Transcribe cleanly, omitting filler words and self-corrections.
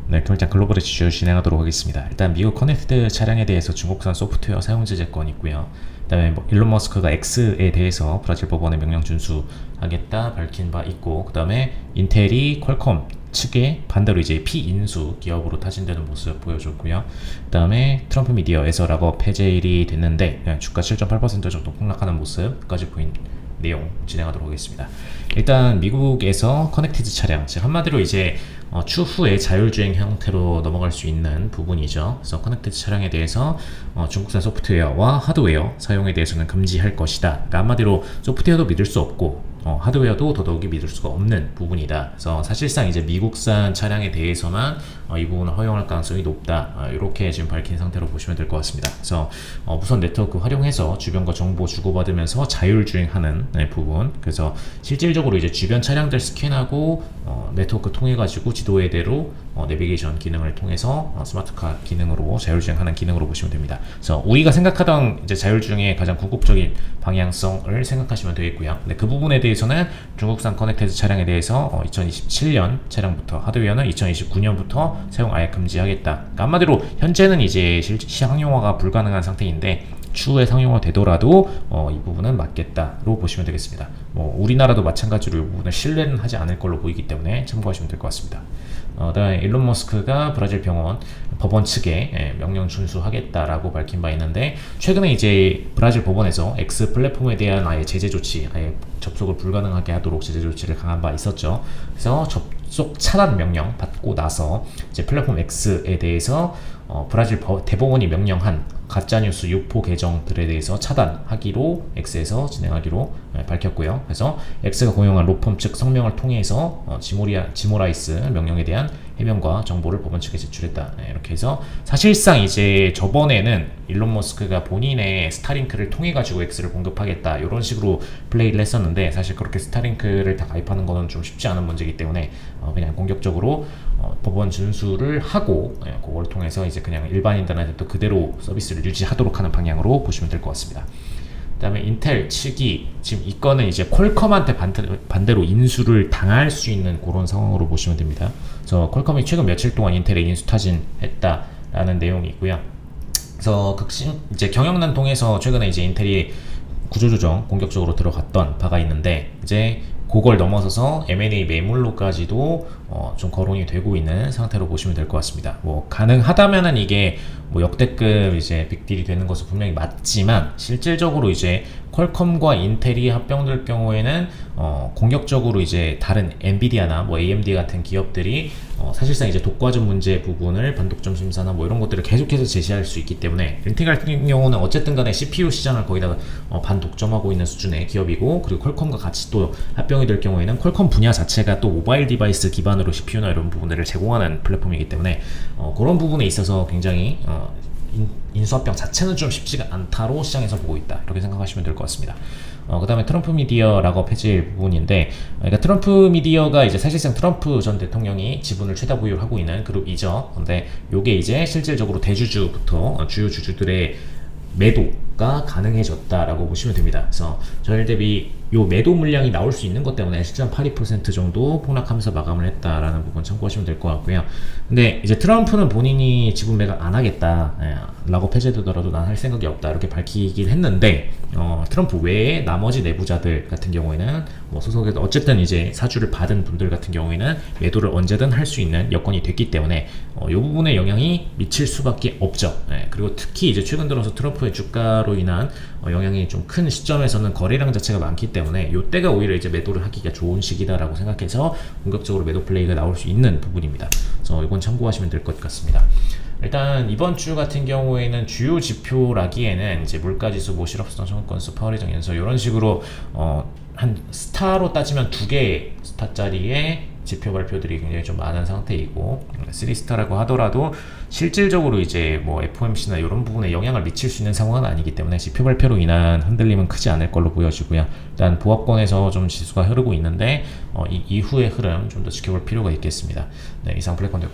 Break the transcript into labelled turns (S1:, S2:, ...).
S1: 네, 그럼 일단 글로벌 이슈 진행하도록 하겠습니다. 일단 미국 커넥티드 차량에 대해서 중국산 소프트웨어 사용 제재권 있고요. 그다음에 뭐 일론 머스크가 X에 대해서 브라질 법원의 명령 준수하겠다 밝힌 바 있고, 그다음에 인텔이 퀄컴 측에 반대로 이제 피인수 기업으로 타진되는 모습 보여줬고요. 그다음에 트럼프 미디어에서 락업 해제일이 됐는데 주가 7.8% 정도 폭락하는 모습까지 보인 내용 진행하도록 하겠습니다. 일단 미국에서 커넥티드 차량, 즉 한마디로 이제 추후에 자율주행 형태로 넘어갈 수 있는 부분이죠. 그래서 커넥티드 차량에 대해서 중국산 소프트웨어와 하드웨어 사용에 대해서는 금지할 것이다. 그러니까 한마디로 소프트웨어도 믿을 수 없고 하드웨어도 더더욱이 믿을 수가 없는 부분이다. 그래서 사실상 이제 미국산 차량에 대해서만 이 부분을 허용할 가능성이 높다. 이렇게 지금 밝힌 상태로 보시면 될 것 같습니다. 그래서 무선 네트워크 활용해서 주변과 정보 주고받으면서 자율주행하는 부분. 그래서 실질적으로 이제 주변 차량들 스캔하고 네트워크 통해 가지고 지도에대로 내비게이션 기능을 통해서 스마트카 기능으로 자율주행하는 기능으로 보시면 됩니다. 그래서 우리가 생각하던 이제 자율주행의 가장 궁극적인 방향성을 생각하시면 되겠고요. 근데 그 부분에 대해서는 중국산 커넥티드 차량에 대해서 2027년 차량부터, 하드웨어는 2029년부터 사용 아예 금지하겠다. 그러니까 한마디로 현재는 이제 상용화가 불가능한 상태인데 추후에 상용화 되더라도 이 부분은 맞겠다로 보시면 되겠습니다. 우리나라도 마찬가지로 이 부분을 신뢰는 하지 않을 걸로 보이기 때문에 참고하시면 될 것 같습니다. 다음에 일론 머스크가 브라질 병원 법원 측에 명령 준수하겠다라고 밝힌 바 있는데, 최근에 이제 브라질 법원에서 X 플랫폼에 대한 아예 제재 조치, 아예 접속을 불가능하게 하도록 제재 조치를 강한 바 있었죠. 그래서 접속 차단 명령 받고 나서 이제 플랫폼 X에 대해서 브라질 대법원이 명령한 가짜뉴스 유포 계정들에 대해서 차단하기로 X에서 진행하기로 밝혔고요. 그래서 X가 공용한 로펌 측 성명을 통해서 지모라이스 명령에 대한 해명과 정보를 법원 측에 제출했다. 이렇게 해서 사실상 이제 저번에는 일론 머스크가 본인의 스타링크를 통해 가지고 X를 공급하겠다 이런 식으로 플레이를 했었는데, 사실 그렇게 스타링크를 다 가입하는 것은 좀 쉽지 않은 문제이기 때문에 그냥 공격적으로 법원 준수를 하고 그걸 통해서 이제 그냥 일반인들한테 그대로 서비스를 유지하도록 하는 방향으로 보시면 될 것 같습니다. 그 다음에 인텔 측이 지금 이거는 이제 퀄컴한테 반대로 인수를 당할 수 있는 그런 상황으로 보시면 됩니다. 그래서 퀄컴이 최근 며칠 동안 인텔에 인수 타진했다라는 내용이 있고요. 그래서 이제 경영난 통해서 최근에 이제 인텔이 구조조정 공격적으로 들어갔던 바가 있는데, 이제 그걸 넘어서서 M&A 매물로까지도 좀 거론이 되고 있는 상태로 보시면 될 것 같습니다. 가능하다면은 이게 역대급 이제 빅딜이 되는 것은 분명히 맞지만, 실질적으로 이제 퀄컴과 인텔이 합병될 경우에는 공격적으로 이제 다른 엔비디아나 AMD 같은 기업들이 사실상 이제 독과점 문제 부분을 반독점 심사나 이런 것들을 계속해서 제시할 수 있기 때문에, 인텔 같은 경우는 어쨌든 간에 CPU 시장을 거의 다 반독점하고 있는 수준의 기업이고, 그리고 퀄컴과 같이 또 합병이 될 경우에는 퀄컴 분야 자체가 또 모바일 디바이스 기반으로 CPU나 이런 부분들을 제공하는 플랫폼이기 때문에 그런 부분에 있어서 굉장히 인수합병 자체는 좀 쉽지가 않다로 시장에서 보고 있다, 이렇게 생각하시면 될 것 같습니다. 그 다음에 트럼프 미디어 락업 해제 부분인데, 그러니까 트럼프 미디어가 이제 사실상 트럼프 전 대통령이 지분을 최다 보유하고 있는 그룹이죠. 근데 요게 이제 실질적으로 대주주부터 주요 주주들의 매도가 가능해졌다라고 보시면 됩니다. 그래서 전일 대비 요 매도 물량이 나올 수 있는 것 때문에 10.82% 정도 폭락하면서 마감을 했다라는 부분 참고하시면 될 것 같고요. 근데 이제 트럼프는 본인이 지분 매각 안 하겠다, 락업 해제되더라도 난 할 생각이 없다, 이렇게 밝히긴 했는데, 트럼프 외에 나머지 내부자들 같은 경우에는 소속에서 어쨌든 이제 사주를 받은 분들 같은 경우에는 매도를 언제든 할 수 있는 여건이 됐기 때문에 이 부분에 영향이 미칠 수밖에 없죠. 그리고 특히 이제 최근 들어서 트럼프의 주가로 인한 영향이 좀 큰 시점에서는 거래량 자체가 많기 때문에 이때가 오히려 이제 매도를 하기가 좋은 시기다라고 생각해서 본격적으로 매도 플레이가 나올 수 있는 부분입니다. 그래서 이건 참고하시면 될 것 같습니다. 일단 이번 주 같은 경우에는 주요 지표라기에는 이제 물가지수, 실업수당, 청구건수, 파월예정 연서 이런 식으로 한 스타로 따지면 2개 스타짜리의 지표 발표들이 굉장히 좀 많은 상태이고, 3스타라고 하더라도 실질적으로 이제 FOMC나 이런 부분에 영향을 미칠 수 있는 상황은 아니기 때문에 지표 발표로 인한 흔들림은 크지 않을 걸로 보여지고요. 일단 보합권에서 좀 지수가 흐르고 있는데 이 이후의 흐름 좀 더 지켜볼 필요가 있겠습니다. 네, 이상 플랫폼 될 것 같습니다.